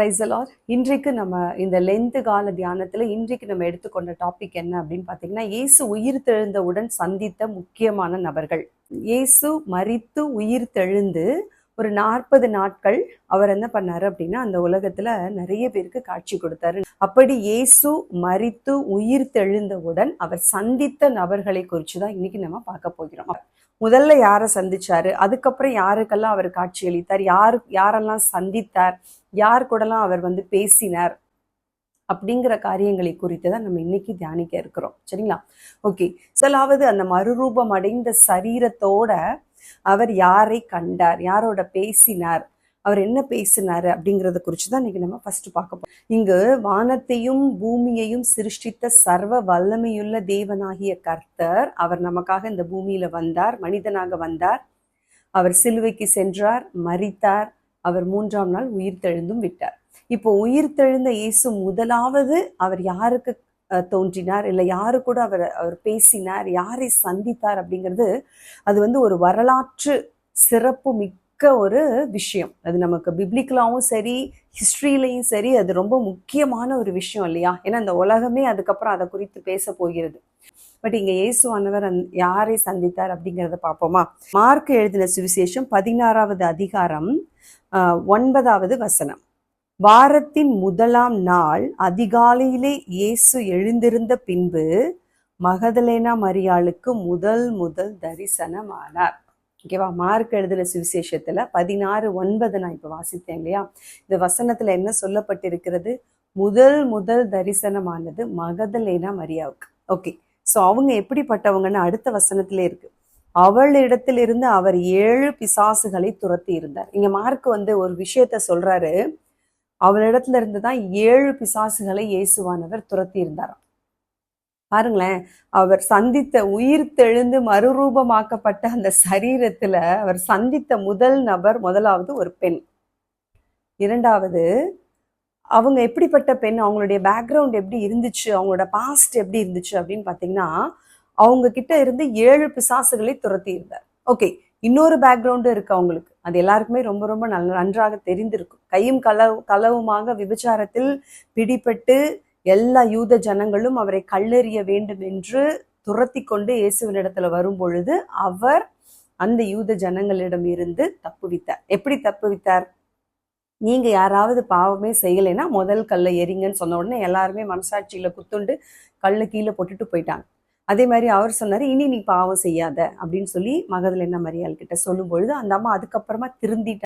Praise the Lord. இன்றைக்கு நம்ம இந்த லென்த் கால தியானத்துல இன்றைக்கு நம்ம எடுத்துக்கொண்ட டாபிக் என்ன அப்படின்னு பாத்தீங்கன்னா, இயேசு உயிர் தெழுந்தவுடன் சந்தித்த முக்கியமான நபர்கள். இயேசு மரித்து உயிர் தெழுந்து ஒரு 40 நாட்கள் அவர் என்ன பண்ணாரு அப்படின்னா, அந்த உலகத்துல நிறைய பேருக்கு காட்சி கொடுத்தாரு. அப்படி இயேசு மரித்து உயிர் தெழுந்தவுடன் அவர் சந்தித்த நபர்களை குறிச்சுதான் இன்னைக்கு நம்ம பார்க்க போகிறோம். முதல்ல யாரை சந்திச்சாரு, அதுக்கப்புறம் யாருக்கெல்லாம் அவர் காட்சி அளித்தார், யாரெல்லாம் சந்தித்தார், யார் கூடலாம் அவர் பேசினார் அப்படிங்கிற காரியங்களை குறித்து தான் நம்ம இன்னைக்கு தியானிக்க இருக்கிறோம். சரிங்களா? ஓகே. முதலாவது அந்த மறுரூபம் அடைந்த சரீரத்தோட அவர் யாரை கண்டார், யாரோட பேசினார், அவர் என்ன பேசினாரு அப்படிங்கிறத குறிச்சுதான் இன்னைக்கு நம்ம ஃபர்ஸ்ட் பார்க்க போறோம். இங்கு வானத்தையும் பூமியையும் சிருஷ்டித்த சர்வ வல்லமையுள்ள தேவனாகிய கர்த்தர் அவர் நமக்காக இந்த பூமியில வந்தார், மனிதனாக வந்தார். அவர் சிலுவைக்கு சென்றார், மரித்தார், அவர் 3ஆம் நாள் உயிர் தெழுந்தும் விட்டார். இப்போ உயிர் தெழுந்த இயேசு முதலாவது அவர் யாருக்கு தோன்றினார், இல்லை யாரு கூட அவர் பேசினார், யாரை சந்தித்தார் அப்படிங்கிறது அது ஒரு வரலாற்று சிறப்பு மிக்க ஒரு விஷயம். அது நமக்கு பிப்ளிக்கலாவும் சரி, ஹிஸ்டரியிலையும் சரி, அது ரொம்ப முக்கியமான ஒரு விஷயம் இல்லையா? ஏன்னா இந்த உலகமே அதுக்கப்புறம் அதை குறித்து பேச போகிறது. பட் இங்க இயேசுவானவர் யாரை சந்தித்தார் அப்படிங்கிறத பார்ப்போமா? மார்க் எழுதின சுவிசேஷம் 16வது அதிகாரம் 9வது வசனம். வாரத்தின் முதலாம் நாள் அதிகாலையிலே இயேசு எழுந்திருந்த பின்பு மகதலேனா மரியாளுக்கு முதல் தரிசனமானார். ஓகேவா? மார்க் எழுதின சுவிசேஷத்துல 16:9 நான் இப்ப வாசித்தேன் இல்லையா? இந்த வசனத்துல என்ன சொல்லப்பட்டிருக்கிறது? முதல் தரிசனமானது மகதலேனா மரியாவுக்கு. ஓகே. ஸோ அவங்க எப்படிப்பட்டவங்கன்னு அடுத்த வசனத்திலே இருக்கு. அவளிடத்திலிருந்து அவர் 7 பிசாசுகளை துரத்தி இருந்தார். இங்க மார்க் ஒரு விஷயத்த சொல்றாரு. அவளிடத்துல இருந்துதான் 7 பிசாசுகளை இயேசுவானவர் துரத்தி இருந்தாராம். பாருங்களேன், அவர் சந்தித்த உயிர் தெழுந்து மறுரூபமாக்கப்பட்ட அந்த சரீரத்துல அவர் சந்தித்த முதல் நபர், முதலாவது ஒரு பெண். இரண்டாவது, அவங்க எப்படிப்பட்ட பெண், அவங்களுடைய பேக்ரவுண்ட் எப்படி இருந்துச்சு, அவங்களோட பாஸ்ட் எப்படி இருந்துச்சு அப்படின்னு பாத்தீங்கன்னா, அவங்க கிட்ட இருந்து 7 பிசாசுகளை துரத்தி இருந்தார். ஓகே. இன்னொரு பேக்ரவுண்டு இருக்கு அவங்களுக்கு. அது எல்லாருக்குமே ரொம்ப ரொம்ப நன்றாக தெரிந்திருக்கும். கையும் களவுமாக விபச்சாரத்தில் பிடிபட்டு எல்லா யூத ஜனங்களும் அவரை கல்லெறிய வேண்டும் என்று துரத்தி கொண்டு இயேசுவினிடத்துல வரும் பொழுது அவர் அந்த யூத ஜனங்களிடம் இருந்து தப்புவித்தார். எப்படி தப்புவித்தார்? நீங்க யாராவது பாவமே செய்யலைன்னா முதல் கல்லை எரிங்கன்னு சொன்ன உடனே எல்லாருமே மனசாட்சியில குத்துண்டு கல்லை கீழே போட்டுட்டு போயிட்டாங்க. அதே மாதிரி அவர் சொன்னாரு, இனி நீ பாவம் செய்யாத அப்படின்னு சொல்லி மகதலேனா மரியாள் கிட்ட சொல்லும் பொழுது அந்த அம்மா அதுக்கப்புறமா திருந்திட்டாங்க.